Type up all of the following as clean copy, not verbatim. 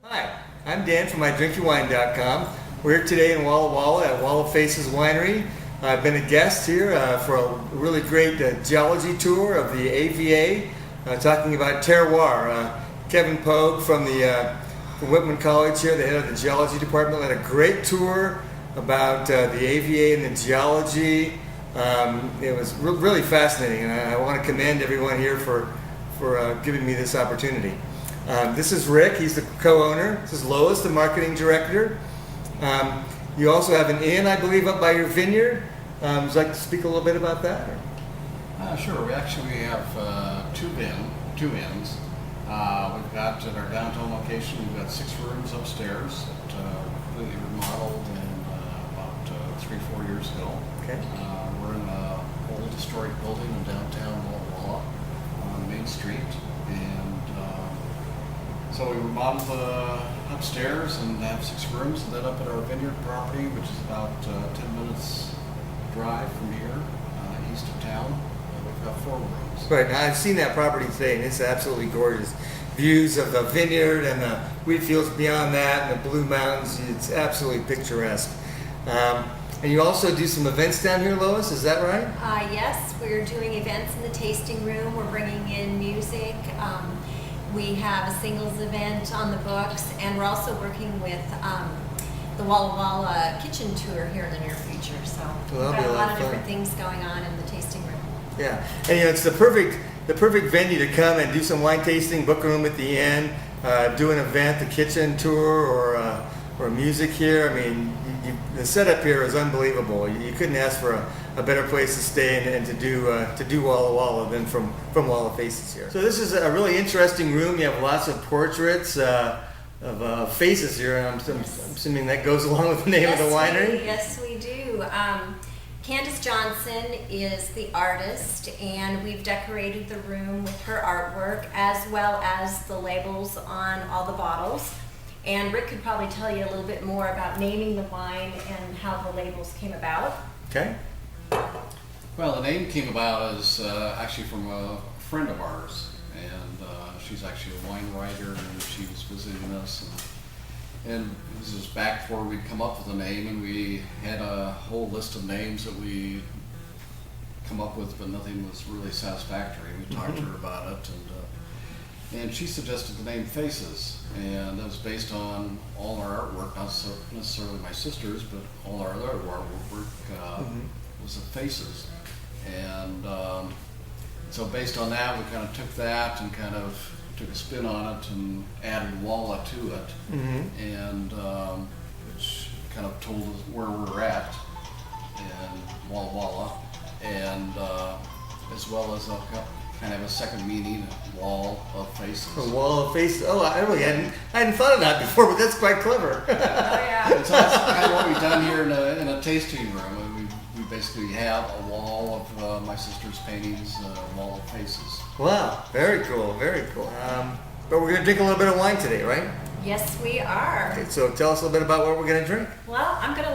Hi, I'm Dan from MyDrinkyWine.com. We're here today in Walla Walla at Walla Faces Winery. I've been a guest here for a really great geology tour of the AVA, talking about terroir. Kevin Pogue from Whitman College here, the head of the geology department, led a great tour about the AVA and the geology. It was really fascinating, and I want to commend everyone here for giving me this opportunity. This is Rick, he's the co-owner. This is Lois, the marketing director. You also have an inn, I believe, up by your vineyard. Would you like to speak a little bit about that? Sure. We have two inns. We've got at our downtown location, we've got 6 rooms upstairs that completely remodeled about 3-4 years ago. Okay. We're in an old historic building in downtown Walla Walla on Main Street. So we remodeled upstairs and have 6 rooms, and then up at our vineyard property, which is about 10 minutes drive from here, east of town. We've got 4 rooms. Right, now I've seen that property today, and it's absolutely gorgeous. Views of the vineyard and the wheat fields beyond that, and the Blue Mountains. It's absolutely picturesque. And you also do some events down here, Lois, is that right? Yes, we're doing events in the tasting room. We're bringing in music. We have a singles event on the books, and we're also working with the Walla Walla kitchen tour here in the near future. So we've got a lot of different things going on in the tasting room. Yeah, and it's the perfect venue to come and do some wine tasting, book a room at the inn, do an event, the kitchen tour, or music here. I mean, the setup here is unbelievable. You couldn't ask for a better place to stay and to do Walla Walla than from Walla Faces here. So this is a really interesting room. You have lots of portraits of faces here, and I'm assuming that goes along with the name of the winery. Yes, we do. Candace Johnson is the artist, and we've decorated the room with her artwork as well as the labels on all the bottles. And Rick could probably tell you a little bit more about naming the wine and how the labels came about. Okay. Well, the name came about as actually from a friend of ours, and she's actually a wine writer, and she was visiting us. And this was back before we'd come up with a name, and we had a whole list of names that we come up with, but nothing was really satisfactory. We talked to her about it, and she suggested the name Faces, and that was based on all our artwork, not necessarily my sister's, but all our other artwork was of faces. And so based on that, we kind of took that and kind of took a spin on it and added Walla to it, and which kind of told us where we're at, and Walla Walla, and as well as a kind of a second meaning, Wall of Faces. A Wall of Faces. Oh, I hadn't thought of that before, but that's quite clever. Oh yeah. And so that's kind of what we've done here in a tasting room. We basically have a wall of my sister's paintings, Wall of Faces. Wow, very cool, very cool. But we're going to drink a little bit of wine today, right? Yes, we are. Okay, so tell us a little bit about what we're going to drink. Well, I'm going to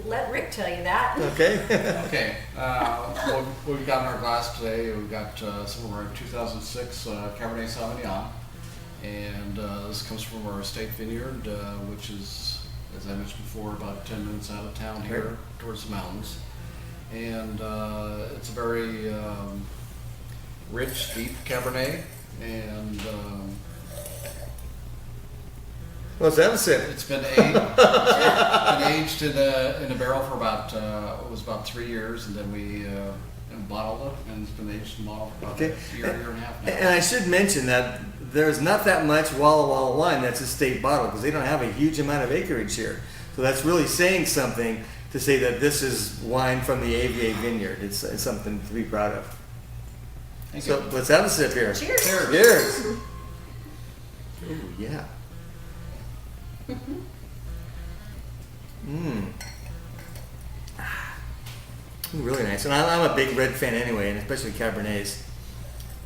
let Rick tell you that. Okay. Okay. What we've got in our glass today, we've got some of our 2006 Cabernet Sauvignon, and this comes from our estate vineyard, which is, as I mentioned before, about 10 minutes out of town here towards the mountains. And it's a very rich, deep Cabernet, and Let's have a sip. it's been aged in a barrel for about 3 years, and then we bottled it, and it's been aged in bottle for about a year and a half now. And I should mention that there's not that much Walla Walla wine that's estate bottled because they don't have a huge amount of acreage here. So that's really saying something to say that this is wine from the AVA vineyard. It's something to be proud of. Thank So you. let's have a sip here. Cheers. Cheers. Ooh, yeah. Really nice. And I'm a big red fan anyway, and especially Cabernets.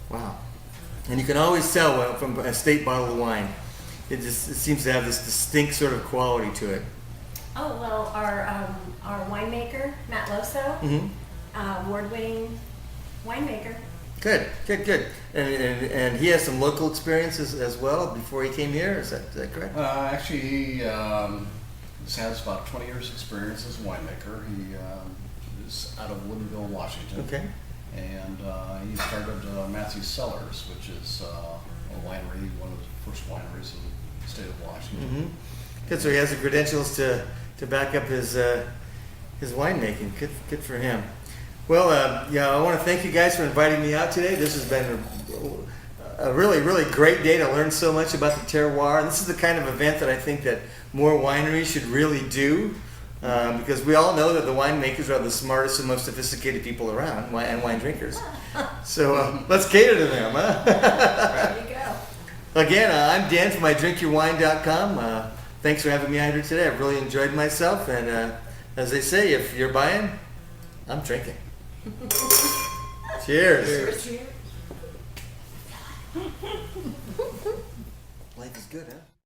Wow. And you can always tell from a estate bottled wine. It seems to have this distinct sort of quality to it. Oh, well, our winemaker, Matt Loso, award-winning winemaker. Good, good, good. And he has some local experiences as well before he came here. Is that correct? Actually, he has about 20 years experience as a winemaker. He is out of Woodinville, Washington. Okay. And he started Matthew's Cellars, which is a winery, one of the first wineries in the state of Washington. Mm-hmm. Good. So he has the credentials to back up his winemaking. Good for him. Well, yeah, I want to thank you guys for inviting me out today. This has been a really, really great day to learn so much about the terroir. This is the kind of event that I think that more wineries should really do, because we all know that the winemakers are the smartest and most sophisticated people around, and wine drinkers. So let's cater to them, huh? There you go. Again, I'm Dan from MyDrinkYourWine.com. Thanks for having me out here today. I've really enjoyed myself, and as they say, if you're buying, I'm drinking. Cheers. Cheers. Life is good, huh?